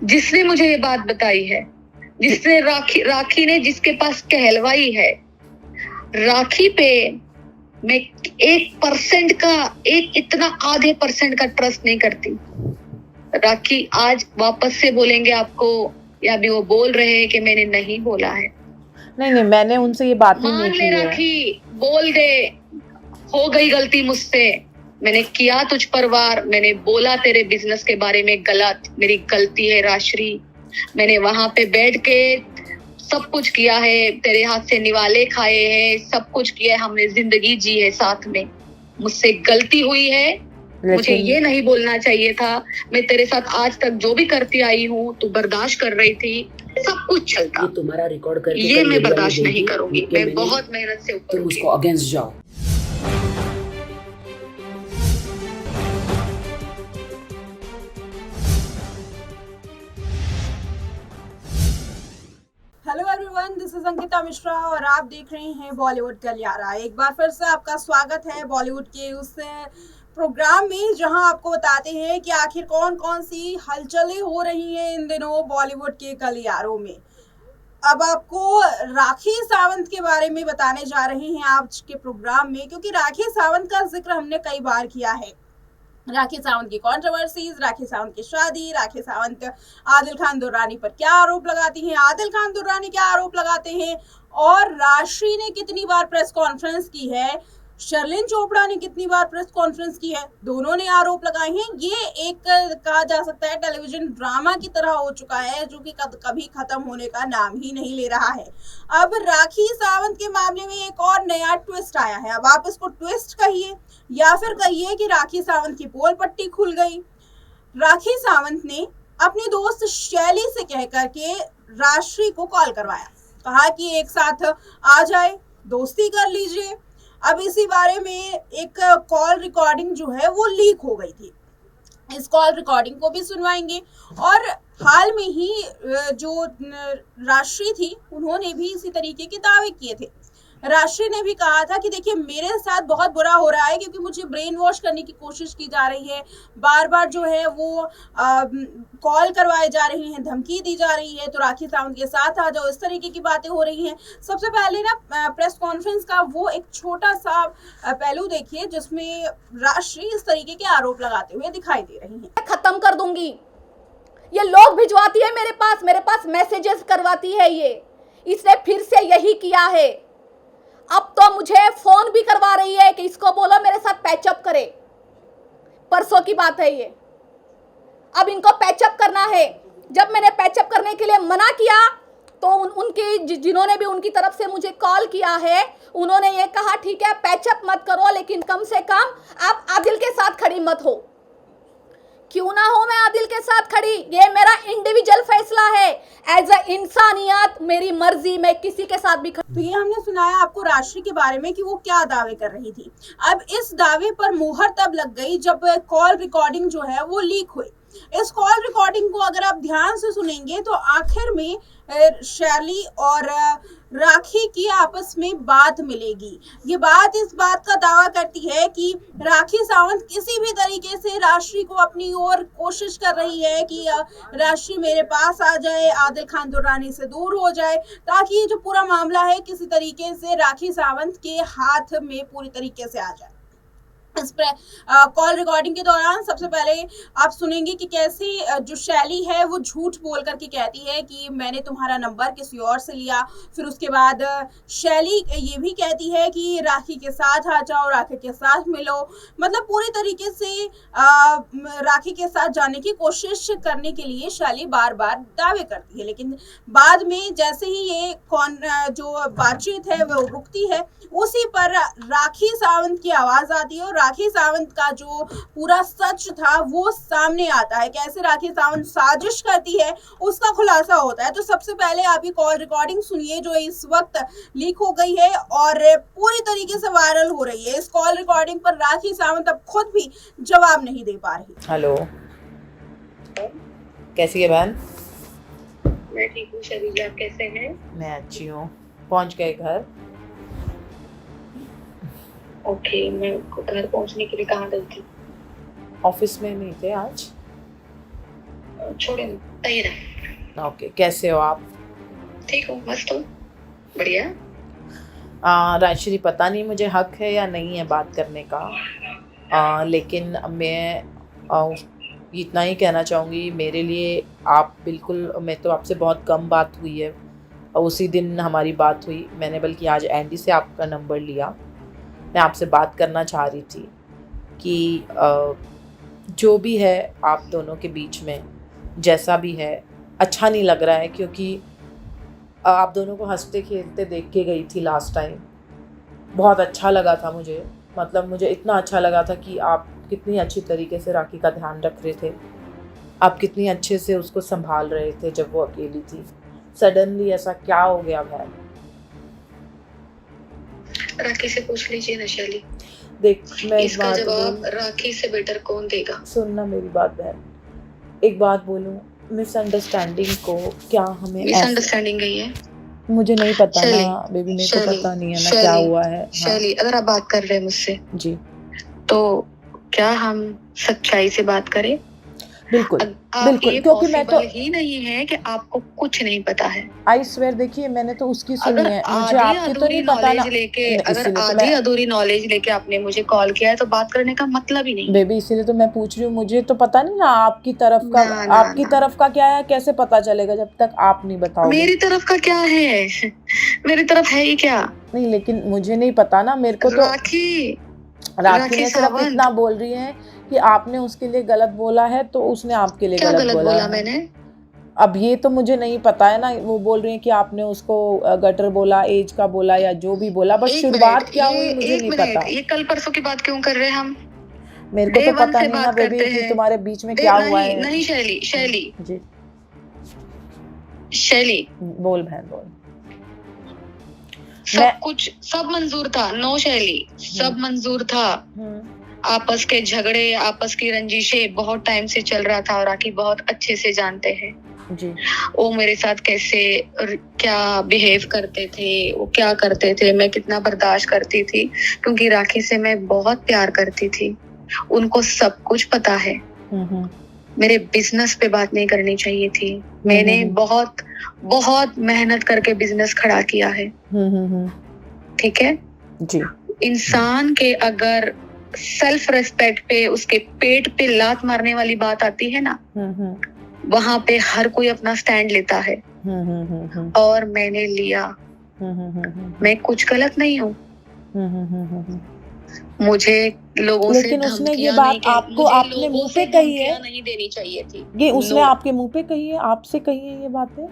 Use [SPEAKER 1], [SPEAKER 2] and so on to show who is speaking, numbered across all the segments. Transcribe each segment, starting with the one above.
[SPEAKER 1] जिसने मुझे ये बात बताई है, जिसने राखी ने जिसके पास कहलवाई है, राखी पे मैं 1% का, इतना आधे % का ट्रस्ट नहीं करती। राखी आज वापस से बोलेंगे आपको, या भी वो बोल रहे हैं कि मैंने नहीं बोला है।
[SPEAKER 2] नहीं, मैंने उनसे ये बात ही नहीं की है।
[SPEAKER 1] राखी बोल दे, हो गई गलती मुझसे, मैंने किया तुझ पर वार, मैंने बोला तेरे बिजनेस के बारे में गलत, मेरी गलती है राश्री, मैंने वहां पे बैठ के सब कुछ किया है, तेरे हाथ से निवाले खाए हैं, सब कुछ किया है, हमने जिंदगी जी है साथ में, मुझसे गलती हुई है, मुझे ये नहीं बोलना चाहिए था। मैं तेरे साथ आज तक जो भी करती आई हूँ, तू बर्दाश्त कर रही थी, सब कुछ चलता,
[SPEAKER 3] ये तुम्हारा रिकॉर्ड करके
[SPEAKER 1] ये मैं बर्दाश्त नहीं करूंगी। मैं बहुत मेहनत से ऊपर,
[SPEAKER 3] तुम उसको अगेंस्ट जाओ।
[SPEAKER 4] Hello everyone, this is Ankita Mishra और आप देख रहे हैं बॉलीवुड गलियारा। एक बार फिर से आपका स्वागत है बॉलीवुड के उस प्रोग्राम में जहां आपको बताते हैं कि आखिर कौन कौन सी हलचलें हो रही हैं इन दिनों बॉलीवुड के गलियारों में। अब आपको राखी सावंत के बारे में बताने जा रहे हैं आज के प्रोग्राम में, क्योंकि राखी सावंत का जिक्र हमने कई बार किया है। राखी सावंत की कंट्रोवर्सीज, राखी सावंत की शादी, राखी सावंत आदिल खान दुर्रानी पर क्या आरोप लगाती हैं, आदिल खान दुर्रानी क्या आरोप लगाते हैं, और राशि ने कितनी बार प्रेस कॉन्फ्रेंस की है, शर्लिन चोपड़ा ने कितनी बार प्रेस कॉन्फ्रेंस की है, दोनों ने आरोप लगाए हैं। ये एक कहा जा सकता है टेलीविजन ड्रामा की तरह हो चुका है, जो कि कभी खत्म होने का नाम ही नहीं ले रहा है। अब राखी सावंत के मामले में एक और नया ट्विस्ट आया है। अब आप इसको ट्विस्ट कहिए या फिर कहिए कि राखी सावंत की पोल पट्टी खुल गई। राखी सावंत ने अपनी दोस्त शैली से कह करके राशि को कॉल करवाया, कहा कि एक साथ आ जाए, दोस्ती कर लीजिए। अब इसी बारे में एक कॉल रिकॉर्डिंग जो है वो लीक हो गई थी। इस कॉल रिकॉर्डिंग को भी सुनवाएंगे। और हाल में ही जो राशि थी, उन्होंने भी इसी तरीके के दावे किए थे। राशि ने भी कहा था कि देखिए, मेरे साथ बहुत बुरा हो रहा है क्योंकि मुझे ब्रेन वॉश करने की कोशिश की जा रही है, बार बार जो है वो कॉल करवाए जा रही हैं, धमकी दी जा रही है, तो राखी सावंत के साथ आ जाओ, इस तरीके की बातें हो रही हैं। सबसे पहले ना प्रेस कॉन्फ्रेंस का वो एक छोटा सा पहलू देखिए जिसमें राशि इस तरीके के आरोप लगाते हुए दिखाई दे रही है।
[SPEAKER 5] खत्म कर दूंगी, ये लोग भिजवाती है मेरे पास मैसेजेस करवाती है, ये इसने फिर से यही किया है। अब तो मुझे फोन भी करवा रही है कि इसको बोलो मेरे साथ पैचअप करे। परसों की बात है ये। अब इनको पैचअप करना है। जब मैंने पैचअप करने के लिए मना किया तो उनके जिन्होंने भी उनकी तरफ से मुझे कॉल किया है, उन्होंने ये कहा ठीक है पैचअप मत करो, लेकिन कम से कम आप आदिल के साथ खड़ी मत हो। क्यों ना हो मैं आदिल के साथ खड़ी, ये मेरा इंडिविजुअल फैसला है। एज अ इंसानियत मेरी मर्जी, मैं किसी के साथ भी
[SPEAKER 4] तो ये हमने सुनाया आपको राशि के बारे में कि वो क्या दावे कर रही थी। अब इस दावे पर मुहर तब लग गई जब कॉल रिकॉर्डिंग जो है वो लीक हुई। इस कॉल रिकॉर्डिंग को अगर आप ध्यान से सुनेंगे तो आखिर में शैली और राखी की आपस में बात मिलेगी। ये बात इस बात का दावा करती है कि राखी सावंत किसी भी तरीके से राशि को अपनी ओर कोशिश कर रही है कि राशि मेरे पास आ जाए, आदिल खान दुर्रानी से दूर हो जाए, ताकि ये जो पूरा मामला है किसी तरीके से राखी सावंत के हाथ में पूरी तरीके से आ जाए। इस कॉल रिकॉर्डिंग के दौरान सबसे पहले आप सुनेंगे कि कैसे जो शैली है वो झूठ बोल करके कहती है कि मैंने तुम्हारा नंबर किसी और से लिया। फिर उसके बाद शैली ये भी कहती है कि राखी के साथ आ जाओ, राखी के साथ मिलो, मतलब पूरी तरीके से राखी के साथ जाने की कोशिश करने के लिए शैली बार बार दावे करती है। लेकिन बाद में जैसे ही ये जो बातचीत है वो रुकती है, उसी पर राखी सावंत की आवाज आती है और राखी सावंत का जो पूरा सच था वो सामने आता है। कैसे राखी सावंत साजिश करती है उसका खुलासा होता है। तो सबसे पहले आप ये कॉल रिकॉर्डिंग सुनिए जो इस वक्त लीक हो गई है और पूरी तरीके से वायरल हो रही है। इस कॉल रिकॉर्डिंग पर राखी सावंत अब खुद भी जवाब नहीं दे पा रही।
[SPEAKER 2] हेलो, कैसी है बहन?
[SPEAKER 1] मैं ठीक हूँ शरीर, आप कैसे हैं?
[SPEAKER 2] मैं अच्छी हूँ। पहुँच गए घर?
[SPEAKER 1] ओके, मैं घर पहुंचने के लिए कहाँ गई थी?
[SPEAKER 2] ऑफिस में नहीं थे आज?
[SPEAKER 1] छोड़े, सही ना?
[SPEAKER 2] ओके, कैसे हो आप?
[SPEAKER 1] ठीक हो? मस्त हो? बढ़िया।
[SPEAKER 2] राजश्री, पता नहीं मुझे हक है या नहीं है बात करने का, लेकिन मैं इतना ही कहना चाहूँगी। मेरे लिए आप बिल्कुल, मैं तो आपसे बहुत कम बात हुई है, उसी दिन हमारी बात हुई। मैंने बल्कि आज एंडी से आपका नंबर लिया। मैं आपसे बात करना चाह रही थी कि जो भी है आप दोनों के बीच में, जैसा भी है, अच्छा नहीं लग रहा है, क्योंकि आप दोनों को हंसते खेलते देख के गई थी लास्ट टाइम। बहुत अच्छा लगा था मुझे, मतलब मुझे इतना अच्छा लगा था कि आप कितनी अच्छी तरीके से राखी का ध्यान रख रहे थे, आप कितनी अच्छे से उसको संभाल रहे थे जब वो अकेली थी। सडनली ऐसा क्या हो गया बहन?
[SPEAKER 1] राखी से पूछ लीजिए ना शैली।
[SPEAKER 2] देख, मैं एक
[SPEAKER 1] इसका
[SPEAKER 2] बात
[SPEAKER 1] जवाब राखी से बेटर कौन देगा?
[SPEAKER 2] सुनना मेरी बात बहन, एक बात बोलूं, मिसअंडरस्टैंडिंग को क्या हमें
[SPEAKER 1] मिसअंडरस्टैंडिंग गई है?
[SPEAKER 2] मुझे नहीं पता
[SPEAKER 1] शैली,
[SPEAKER 2] ना बेबी, मेरे को
[SPEAKER 1] शैली,
[SPEAKER 2] पता नहीं है ना क्या
[SPEAKER 1] शैली,
[SPEAKER 2] हुआ है। हाँ
[SPEAKER 1] शैली, अगर आप बात कर रहे हैं मुझसे
[SPEAKER 2] जी,
[SPEAKER 1] तो क्या हम सच्चाई से बात करें?
[SPEAKER 2] बिल्कुल
[SPEAKER 1] आप
[SPEAKER 2] बिल्कुल,
[SPEAKER 1] ये
[SPEAKER 2] क्योंकि मैं तो
[SPEAKER 1] पॉसिबल ही नहीं है कि आपको कुछ नहीं पता है।
[SPEAKER 2] आई स्वेयर, देखिए मैंने तो उसकी सुनी
[SPEAKER 1] अगर
[SPEAKER 2] है, मुझे
[SPEAKER 1] आधी
[SPEAKER 2] आपकी तो
[SPEAKER 1] अधूरी
[SPEAKER 2] नहीं पता ना।
[SPEAKER 1] नॉलेज लेके अगर
[SPEAKER 2] इसीलिए तो
[SPEAKER 1] आधी
[SPEAKER 2] मैं
[SPEAKER 1] अधूरी नॉलेज लेके आपने मुझे कॉल किया है तो बात करने का मतलब ही नहीं।
[SPEAKER 2] बेबी, इसीलिए तो मैं पूछ रही हूँ, मुझे तो पता नहीं ना आपकी तरफ का।
[SPEAKER 1] ना, ना,
[SPEAKER 2] आपकी
[SPEAKER 1] ना।
[SPEAKER 2] तरफ का क्या है कैसे पता चलेगा जब तक आप नहीं बताओगे?
[SPEAKER 1] मेरी तरफ का क्या है? मेरी तरफ है ही क्या?
[SPEAKER 2] नहीं, लेकिन मुझे नहीं पता ना, मेरे को तो
[SPEAKER 1] राखी
[SPEAKER 2] राखी ने सिर्फ
[SPEAKER 1] सावंत।
[SPEAKER 2] इतना बोल रही है कि आपने उसके लिए गलत बोला है तो उसने आपके लिए
[SPEAKER 1] क्या
[SPEAKER 2] गलत बोला है।
[SPEAKER 1] मैंने?
[SPEAKER 2] अब ये तो मुझे नहीं पता है ना, वो बोल रही है कि आपने उसको गटर बोला, एज का बोला, या जो भी बोला, बस
[SPEAKER 1] एक
[SPEAKER 2] शुरुआत
[SPEAKER 1] मिनट,
[SPEAKER 2] क्या
[SPEAKER 1] ये
[SPEAKER 2] हुई मुझे
[SPEAKER 1] एक
[SPEAKER 2] नहीं
[SPEAKER 1] मिनट,
[SPEAKER 2] पता।
[SPEAKER 1] ये कल परसों की बात क्यों कर रहे हैं हम?
[SPEAKER 2] मेरे को
[SPEAKER 1] Day
[SPEAKER 2] तो
[SPEAKER 1] one
[SPEAKER 2] पता
[SPEAKER 1] से
[SPEAKER 2] नहीं ना
[SPEAKER 1] बात
[SPEAKER 2] बेबी
[SPEAKER 1] करते
[SPEAKER 2] कि
[SPEAKER 1] हैं।
[SPEAKER 2] तुम्हारे बीच में क्या हुआ है।
[SPEAKER 1] नहीं शैली, शैली,
[SPEAKER 2] जी,
[SPEAKER 1] शैली,
[SPEAKER 2] बोल बहन बोल।
[SPEAKER 1] सब मंजूर था। नो शैली, सब मंजूर था।
[SPEAKER 2] हम्म,
[SPEAKER 1] आपस के झगड़े, आपस की रंजिशें बहुत टाइम से चल रहा था और राखी बहुत अच्छे से जानते हैं
[SPEAKER 2] जी,
[SPEAKER 1] वो मेरे साथ कैसे क्या बिहेव करते थे, वो क्या करते थे, मैं कितना बर्दाश्त करती थी, क्योंकि राखी से मैं बहुत प्यार करती थी। उनको सब कुछ पता है। मेरे बिजनेस पे बात नहीं करनी चाहिए थी। मैंने बहुत बहुत मेहनत करके बिजनेस खड़ा किया है। ठीक है
[SPEAKER 2] जी,
[SPEAKER 1] इंसान के अगर सेल्फ रेस्पेक्ट पे, उसके पेट पे लात मारने वाली बात आती है ना, वहां पे हर कोई अपना स्टैंड लेता है। और मैंने लिया। मैं कुछ गलत नहीं हूँ। मुझे लोगों से
[SPEAKER 2] लेकिन उसने ये
[SPEAKER 1] धमकियां
[SPEAKER 2] बात
[SPEAKER 1] नहीं,
[SPEAKER 2] आपको
[SPEAKER 1] मुझे
[SPEAKER 2] आपने
[SPEAKER 1] लोगों
[SPEAKER 2] मुंह
[SPEAKER 1] से
[SPEAKER 2] पे कही है?
[SPEAKER 1] धमकियां नहीं देनी चाहिए थी।
[SPEAKER 2] ये उसने
[SPEAKER 1] No.
[SPEAKER 2] आपके मुंह पे कही है? आपसे कही है ये बातें?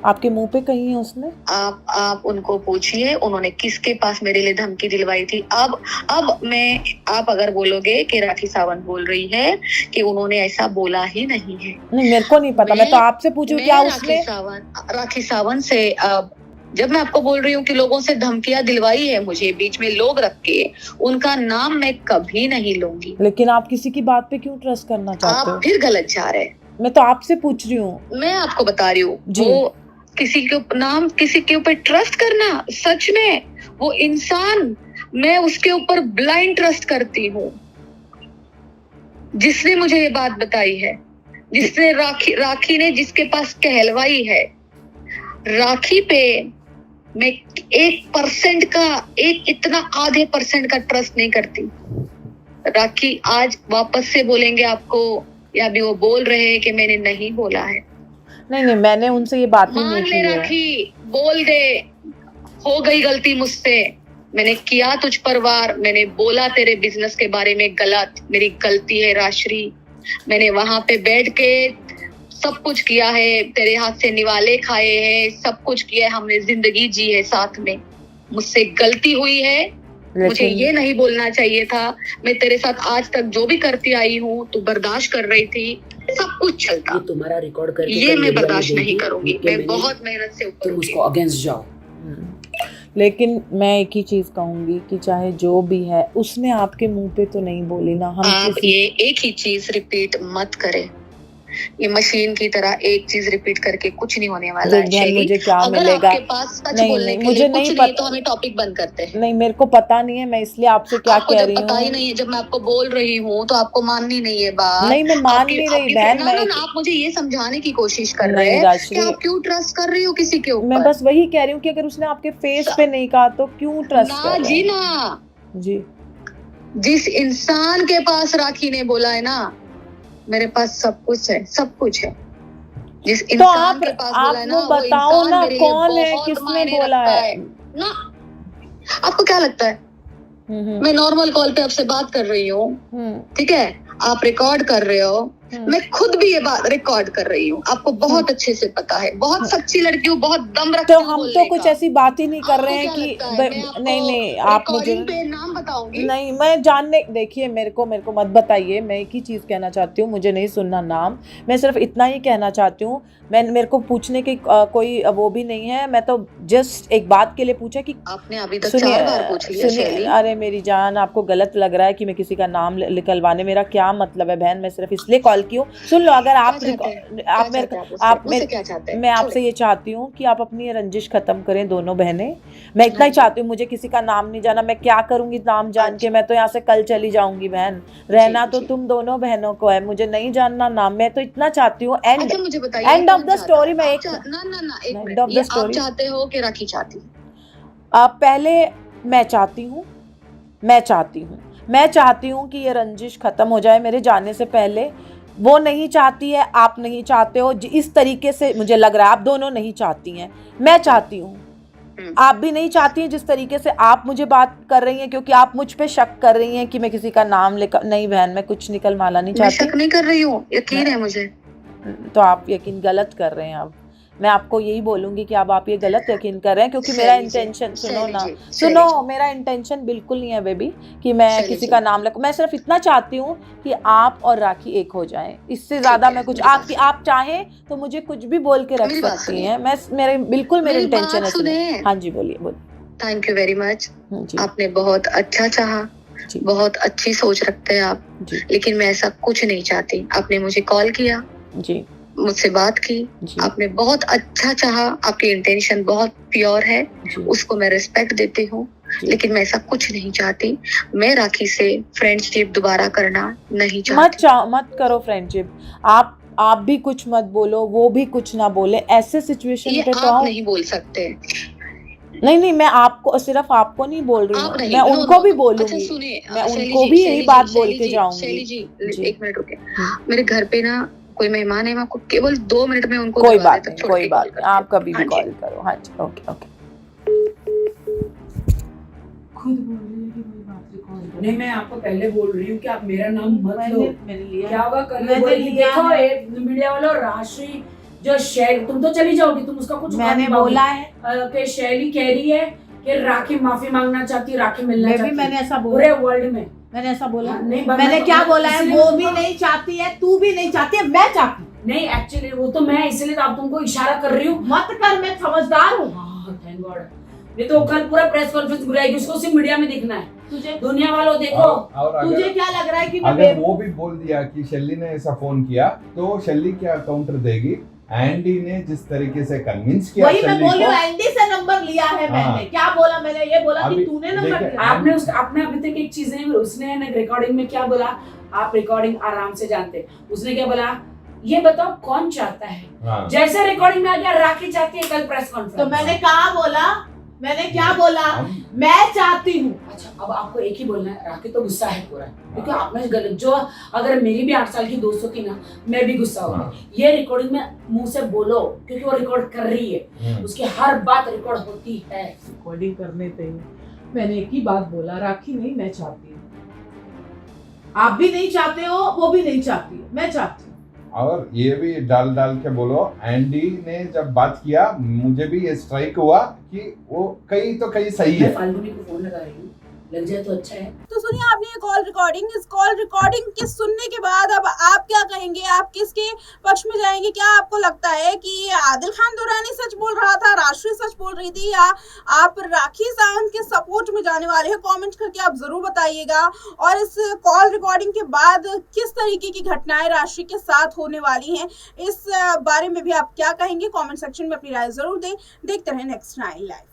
[SPEAKER 2] आपके मुंह पे कही है उसने?
[SPEAKER 1] आप उनको पूछिए उन्होंने किसके पास मेरे लिए धमकी दिलवाई थी। अब मैं, आप अगर बोलोगे कि राखी सावंत बोल रही है कि उन्होंने ऐसा बोला ही नहीं है।
[SPEAKER 2] नहीं, मेरे को नहीं पता, मैं तो आपसे पूछूं क्या उसने।
[SPEAKER 1] राखी सावंत से जब मैं आपको बोल रही हूँ कि लोगों से धमकियां दिलवाई है मुझे, बीच में लोग रख के, उनका नाम मैं कभी नहीं लूंगी।
[SPEAKER 2] लेकिन आप किसी की बात पे क्यों ट्रस्ट करना चाहते हो?
[SPEAKER 1] आप फिर गलत जा रहे हैं।
[SPEAKER 2] मैं तो आपसे पूछ रही हूँ।
[SPEAKER 1] मैं आपको बता रही हूँ,
[SPEAKER 2] जी।
[SPEAKER 1] वो किसी के ऊपर ट्रस्ट करना, सच में वो इंसान, मैं उसके ऊपर ब्लाइंड ट्रस्ट करती हूँ। जिसने मुझे ये बात बताई है, जिसने राखी ने जिसके पास कहलवाई है, राखी पे मैं 1% का, इतना आधे % का ट्रस्ट नहीं करती। राखी आज वापस से बोलेंगे आपको, या अभी वो बोल रहे हैं कि मैंने नहीं बोला है।
[SPEAKER 2] नहीं, मैंने उनसे ये बात ही नहीं की है।
[SPEAKER 1] राखी बोल दे, हो गई गलती मुझसे, मैंने किया तुझ पर वार, मैंने बोला तेरे बिजनेस के बारे में गलत, मेरी गलती है राश्री। मैंने वहां पे बैठ के सब कुछ किया है, तेरे हाथ से निवाले खाए हैं, सब कुछ किया है, हमने जिंदगी जी है साथ में। मुझसे गलती हुई है, मुझे ये नहीं बोलना चाहिए था। मैं तेरे साथ आज तक जो भी करती आई हूँ, तू बर्दाश्त कर रही थी, सब कुछ चलता।
[SPEAKER 3] ये तुम्हारा रिकॉर्ड करके
[SPEAKER 1] ये मैं बर्दाश्त नहीं करूंगी। मैं बहुत मेहनत से ऊपर
[SPEAKER 3] तुम उसको अगेंस्ट जाओ।
[SPEAKER 2] लेकिन मैं एक ही चीज कहूंगी कि चाहे जो भी है, उसने आपके मुंह पे तो नहीं बोली ना। हम
[SPEAKER 1] आप ये एक ही चीज रिपीट मत करें ये मशीन की तरह एक चीज रिपीट करके कुछ नहीं होने वाला है।
[SPEAKER 2] देख बहन,
[SPEAKER 1] शैली,
[SPEAKER 2] मुझे क्या
[SPEAKER 1] अगर
[SPEAKER 2] मिलेगा?
[SPEAKER 1] आपके पास सच
[SPEAKER 2] नहीं,
[SPEAKER 1] बोलने
[SPEAKER 2] नहीं,
[SPEAKER 1] के
[SPEAKER 2] मुझे
[SPEAKER 1] लिए
[SPEAKER 2] नहीं
[SPEAKER 1] कुछ नहीं
[SPEAKER 2] पता।
[SPEAKER 1] तो हमें टॉपिक बंद करते हैं।
[SPEAKER 2] नहीं, मेरे को पता नहीं है, मैं इसलिए आपसे क्या
[SPEAKER 1] आपको
[SPEAKER 2] कह
[SPEAKER 1] जब
[SPEAKER 2] रही
[SPEAKER 1] पता ही
[SPEAKER 2] हूँ।
[SPEAKER 1] नहीं है, जब मैं आपको बोल रही हूँ तो आपको माननी नहीं है बात।
[SPEAKER 2] नहीं, मैं मान
[SPEAKER 1] आपकी-
[SPEAKER 2] नहीं रही
[SPEAKER 1] आपकी-
[SPEAKER 2] बहन,
[SPEAKER 1] ना,
[SPEAKER 2] मैं
[SPEAKER 1] ना,
[SPEAKER 2] एक-
[SPEAKER 1] ना, आप मुझे ये समझाने की कोशिश कर रहे
[SPEAKER 2] नहीं
[SPEAKER 1] हैं
[SPEAKER 2] राजश्री,
[SPEAKER 1] कि आप क्यों ट्रस्ट कर रही हो किसी के
[SPEAKER 2] मैं
[SPEAKER 1] ऊपर।
[SPEAKER 2] बस वही कह रही हूँ कि अगर उसने आपके फेस पे नहीं कहा तो क्यों ट्रस्ट
[SPEAKER 1] ना
[SPEAKER 2] कर रहे
[SPEAKER 1] जी
[SPEAKER 2] हैं?
[SPEAKER 1] ना,
[SPEAKER 2] जी,
[SPEAKER 1] जिस इंसान के पास राखी ने बोला है ना मेरे पास सब कुछ है, सब कुछ है, जिस
[SPEAKER 2] तो
[SPEAKER 1] इंसान के पास बोला है
[SPEAKER 2] आप
[SPEAKER 1] ना
[SPEAKER 2] वो
[SPEAKER 1] वो
[SPEAKER 2] बताओ
[SPEAKER 1] इंसान
[SPEAKER 2] ना,
[SPEAKER 1] मेरे लिए
[SPEAKER 2] कौन है,
[SPEAKER 1] बहुत
[SPEAKER 2] किसने
[SPEAKER 1] मायने
[SPEAKER 2] बोला
[SPEAKER 1] रखता
[SPEAKER 2] है?
[SPEAKER 1] ना। आपको क्या लगता है मैं नॉर्मल कॉल पे आपसे बात कर रही हूँ, ठीक है, आप रिकॉर्ड कर रहे हो, मैं खुद भी ये बात रिकॉर्ड कर रही हूँ, आपको बहुत अच्छे से पता है, बहुत सच्ची लड़की हूँ, बहुत दम रखती
[SPEAKER 2] तो
[SPEAKER 1] हूँ
[SPEAKER 2] हम
[SPEAKER 1] बोलने
[SPEAKER 2] तो कुछ
[SPEAKER 1] का।
[SPEAKER 2] ऐसी बात ही नहीं कर
[SPEAKER 1] आपको
[SPEAKER 2] रहे हैं
[SPEAKER 1] क्या
[SPEAKER 2] कि
[SPEAKER 1] लगता है, मैं आपको
[SPEAKER 2] नहीं नहीं, आप मुझे
[SPEAKER 1] रिकॉर्डिंग पे नाम बताऊंगी?
[SPEAKER 2] नहीं, मैं जानने, देखिए मेरे को मत बताइए। मैं एक ही चीज़ कहना चाहती हूँ, मुझे नहीं सुनना नाम। मैं सिर्फ इतना ही कहना चाहती हूँ, मेरे को पूछने की कोई वो भी नहीं है। मैं तो जस्ट एक बात के लिए पूछा कि
[SPEAKER 1] आपने अभी तक 4 बार पूछ लिया शैली।
[SPEAKER 2] अरे मेरी जान, आपको गलत लग रहा है कि मैं किसी का नाम निकलवाने, मेरा क्या मतलब है बहन? मैं सिर्फ इसलिए कॉल की हूँ, सुन लो। अगर आप
[SPEAKER 1] क्या चाहते हैं?
[SPEAKER 2] मैं आपसे ये चाहती हूँ कि आप अपनी ये रंजिश खत्म करें दोनों बहनें। मैं इतना ही चाहती हूँ, मुझे किसी का नाम नहीं जाना। मैं क्या करूंगी नाम जान के? मैं तो यहाँ से कल चली जाऊंगी बहन। रहना तो तुम दोनों बहनों को है, मुझे नहीं जानना नाम। मैं तो इतना चाहती हूँ, एंड
[SPEAKER 1] मुझे बताइए,
[SPEAKER 2] एंड ऑफ द स्टोरी में एक
[SPEAKER 1] ना, एक
[SPEAKER 2] एंड ऑफ द
[SPEAKER 1] मिनट, आप
[SPEAKER 2] स्टोरी
[SPEAKER 1] चाहते हो कि राखी चाहती है?
[SPEAKER 2] पहले मैं चाहती हूँ कि ये रंजिश खत्म हो जाए मेरे जाने से पहले। वो नहीं चाहती है, आप नहीं चाहते हो, इस तरीके से मुझे लग रहा है आप दोनों नहीं चाहती हैं। मैं चाहती हूँ, आप भी नहीं चाहती हैं जिस तरीके से आप मुझे बात कर रही हैं, क्योंकि आप मुझ पे शक कर रही हैं कि मैं किसी का नाम लेकर। नहीं बहन, मैं कुछ निकल माला नहीं चाहती।
[SPEAKER 1] मैं शक नहीं कर रही हूँ, यकीन है मुझे।
[SPEAKER 2] तो आप यकीन गलत कर रहे हैं। अब मैं आपको यही बोलूंगी कि अब आप ये गलत यकीन कर रहे हैं, क्योंकि मेरा इंटेंशन, सुनो, मेरा इंटेंशन बिल्कुल नहीं है बेबी कि मैं किसी का नाम लगूं। मैं सिर्फ इतना चाहती हूँ कि आप और राखी एक हो जाएं। इससे ज्यादा मैं कुछ, आप चाहें तो मुझे कुछ भी बोल के रख सकती हैं। मेरे इंटेंशन है। हाँ जी, बोलिए।
[SPEAKER 1] Thank you very much. आपने बहुत अच्छा चाहा, बहुत अच्छी सोच रखते हैं आप, लेकिन मैं ऐसा कुछ नहीं चाहती। आपने मुझे कॉल किया जी, मुझसे बात की, आपने बहुत अच्छा चाहा, आपकी इंटेंशन बहुत प्योर है, उसको मैं रिस्पेक्ट देती हूँ, लेकिन मैं ऐसा कुछ नहीं चाहती। मैं राखी से फ्रेंडशिप दोबारा करना नहीं चाहती।
[SPEAKER 2] मत करो फ्रेंडशिप। आप भी कुछ मत बोलो, वो भी कुछ ना बोले। ऐसे सिचुएशन पे तो
[SPEAKER 1] आप नहीं बोल सकते।
[SPEAKER 2] नहीं, मैं सिर्फ आपको नहीं बोल रही हूँ, मैं उनको भी बोलूंगी।
[SPEAKER 1] अच्छा सुनिए,
[SPEAKER 2] मैं उनको भी यही बात बोल के जाऊंगी।
[SPEAKER 1] शैली जी, एक मिनट रुके। मेरे घर पे ना कोई मेहमान है, मैं आपको केवल 2 मिनट में उनको
[SPEAKER 2] कोई बात नहीं, आप कभी भी कॉल करो। हाँ जी, ओके।
[SPEAKER 3] खुद बोल रही है कि मेरी बात रिकॉर्ड करो। नहीं, मैं आपको पहले बोल रही हूँ कि आप मेरा नाम मत लो।
[SPEAKER 2] मैंने लिया,
[SPEAKER 3] क्या होगा कल देखो मीडिया वालों, राशि जो शैली, तुम तो चली जाओगी, तुम उसका कुछ
[SPEAKER 2] मैंने बोला है
[SPEAKER 3] कि शैली कह रही है कि राखी माफी मांगना चाहती है, राखी मिलना चाहती है।
[SPEAKER 2] मैंने ऐसा बोला?
[SPEAKER 3] पूरे वर्ल्ड में
[SPEAKER 2] मैंने ऐसा बोला?
[SPEAKER 3] नहीं,
[SPEAKER 2] मैंने क्या बोला है? वो भी नहीं चाहती है, तू भी नहीं चाहती है, मैं चाहती हूँ।
[SPEAKER 3] नहीं, एक्चुअली वो तो मैं इसलिए तो आप तुमको इशारा कर रही हूँ।
[SPEAKER 2] मत कर, मैं समझदार हूँ।
[SPEAKER 3] Thank God. नहीं तो कल पूरा प्रेस कॉन्फ्रेंस बुलाएगी, उसको सिर्फ मीडिया में दिखना है। तुझे दुनिया वालों देखो।
[SPEAKER 2] तुझे क्या लग रहा है कि
[SPEAKER 6] अगर वो भी बोल दिया कि शैली ने ऐसा फोन किया तो शैली क्या काउंटर देगी? एंडी ने जिस तरीके से कन्विंस किया,
[SPEAKER 2] वही मैं बोल रही हूँ, एंडी से नंबर लिया है मैंने। क्या बोला मैंने? ये बोला कि तूने नंबर लिया।
[SPEAKER 3] आपने अभी तक एक चीज नहीं, उसने रिकॉर्डिंग में क्या बोला, आप रिकॉर्डिंग आराम से जानते। उसने क्या बोला, ये बताओ कौन चाहता है? जैसे रिकॉर्डिंग में आ गया राखी चाहती है, कल प्रेस कॉन्फ्रेंस।
[SPEAKER 2] तो मैंने कहा बोला, मैंने क्या बोला? मैं चाहती हूँ।
[SPEAKER 3] अच्छा, अब आपको एक ही बोलना है, राखी तो गुस्सा है पूरा, क्योंकि आपने गलत, जो अगर मेरी भी 8 साल की दोस्त होती ना, मैं भी गुस्सा होती। ये रिकॉर्डिंग में मुंह से बोलो, क्योंकि वो रिकॉर्ड कर रही है, उसकी हर बात रिकॉर्ड होती है।
[SPEAKER 2] रिकॉर्डिंग करने पे मैंने एक ही बात बोला, राखी नहीं, मैं चाहती हूँ। आप भी नहीं चाहते हो, वो भी नहीं चाहती, मैं चाहती हूँ।
[SPEAKER 6] और ये भी डाल के बोलो, एंडी ने जब बात किया मुझे भी ये स्ट्राइक हुआ कि वो कहीं तो कहीं सही है।
[SPEAKER 3] फाल्गुनी को फोन लगा रही हूँ, लग जाए तो अच्छा है।
[SPEAKER 4] तो सुनिए आपने ये कॉल रिकॉर्डिंग, इस कॉल रिकॉर्डिंग के सुनने के बाद अब आप क्या कहेंगे, आप किसके पक्ष में जाएंगे? क्या आपको लगता है कि आदिल खान दुरानी सच बोल रहा था, राशि सच बोल रही थी, या आप राखी सावंत के सपोर्ट में जाने वाले हैं? कमेंट करके आप जरूर बताइएगा। और इस कॉल रिकॉर्डिंग के बाद किस तरीके की घटनाएं राशि के साथ होने वाली हैं, इस बारे में भी आप क्या कहेंगे? कॉमेंट सेक्शन में अपनी राय जरूर दें। देखते रहें नेक्स्ट 9 लाइव।